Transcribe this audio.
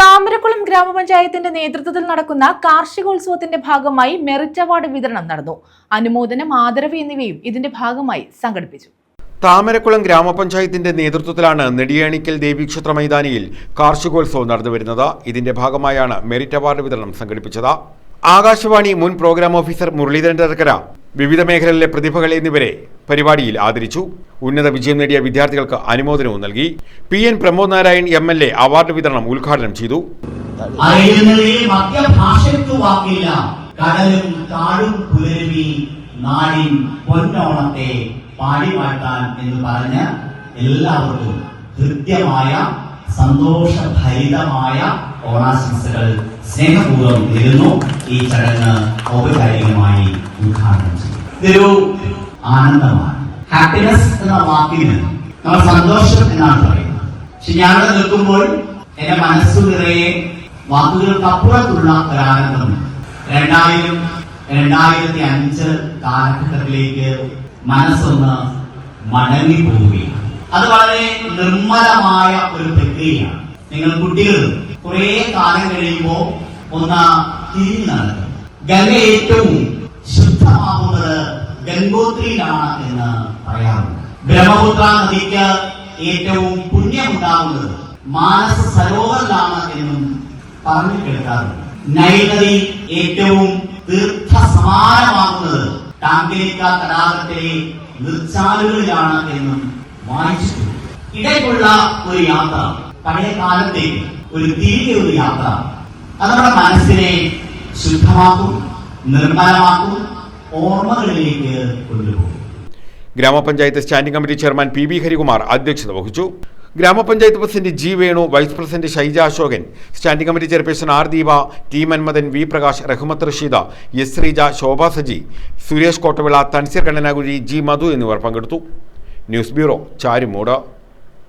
താമരക്കുളം ഗ്രാമപഞ്ചായത്തിന്റെ നേതൃത്വത്തിൽ നടക്കുന്ന കാർഷികോത്സവത്തിന്റെ ഭാഗമായി മെറിറ്റ് അവാർഡ് വിതരണം നടന്നു. അനുമോദനം, ആദരവ് എന്നിവയും ഇതിന്റെ ഭാഗമായി സംഘടിപ്പിച്ചു. താമരക്കുളം ഗ്രാമപഞ്ചായത്തിന്റെ നേതൃത്വത്തിലാണ് നെടിയാണിക്കൽ ദേവീക്ഷേത്ര മൈതാനിയിൽ കാർഷികോത്സവം നടന്നുവരുന്നത്. ഇതിന്റെ ഭാഗമായാണ് മെറിറ്റ് അവാർഡ് വിതരണം സംഘടിപ്പിച്ചത്. ആകാശവാണി മുൻ പ്രോഗ്രാം ഓഫീസർ മുരളീധരൻ തരക്കര വിവിധ മേഖലകളിലെ പ്രതിഭകൾ എന്നിവരെ പരിപാടിയിൽ ആദരിച്ചു. ഉന്നത വിജയം നേടിയ വിദ്യാർത്ഥികൾക്ക് അനുമോദനവും നൽകി. PN Pramod Narayan MLA award വിതരണം ഉദ്ഘാടനം ചെയ്തു. കടലും കാടും പുലരുവി നാടിൻ പൊന്നോണത്തെ പാടിമാറ്റാൻ എന്ന് പറഞ്ഞ് എല്ലാവർക്കും ഹൃദ്യമായ സന്തോഷഭരിതമായ ഓണാശംസകൾ സ്നേഹപൂർവ്വം നേരുന്നു. ഈ ചടങ്ങ് ഔപചാരികമായി ഉദ്ഘാടനം ചെയ്യും. ഇതൊരു ആനന്ദമാണ്. ഹാപ്പിനെസ് എന്ന വാക്കിന് നമ്മൾ സന്തോഷം എന്നാണ് പറയുന്നത്. പക്ഷെ ഞാനിവിടെ നിൽക്കുമ്പോൾ എന്റെ മനസ്സു നിറയെ വാക്കുകൾക്കപ്പുറത്തുള്ള ഒരാനന്ദം 2000-2005 കാലഘട്ടത്തിലേക്ക് മനസ്സൊന്ന് മടങ്ങിപ്പോവുകയാണ്. അത് വളരെ നിർമ്മലമായ ഒരു പ്രക്രിയയാണ്. നിങ്ങൾ കുട്ടികൾ കുറെ കാലം കഴിയുമ്പോൾ ഒന്ന് തിരിഞ്ഞു നടക്കും. ഗംഗ ഏറ്റവും ശുദ്ധമാകുന്നത് ഗംഗോത്രിയിലാണ് എന്ന് പറയാറുണ്ട്. ബ്രഹ്മപുത്ര നദിക്ക് ഏറ്റവും പുണ്യമുണ്ടാകുന്നത് മാനസ സരോവറിലാണ് എന്നും പറഞ്ഞു കേൾക്കാറുണ്ട്. നൈൽ നദി ഏറ്റവും തീർത്ഥസമാനമാകുന്നത് ടാങ്കേരിക്ക തടാകത്തിലെ നിർച്ചാലുകളിലാണ് എന്നും വായിച്ചിട്ടുണ്ട്. ഇടയ്ക്കുള്ള ഒരു യാത്ര, പഴയ കാലത്തേക്ക് തിരികെ ഒരു യാത്ര, അത് നമ്മുടെ മനസ്സിനെ ശുദ്ധമാക്കും, നിർമ്മലമാക്കും, ഓർമ്മകളിലേക്ക് കൊണ്ടുപോകും. ഗ്രാമപഞ്ചായത്ത് standing committee chairman PB Harikumar അധ്യക്ഷത വഹിച്ചു. ഗ്രാമപഞ്ചായത്ത് president G Venu, vice president Shaija Ashokan, standing committee chairperson R Deepa, T Manmadhan, V Prakash, Rahmath Rasheeda, S Sreeja, Shobha Saji, Suresh Kottavila, Thanseer Kannanakuzhi, G Madhu എന്നിവർ പങ്കെടുത്തു. News bureau, Charummood.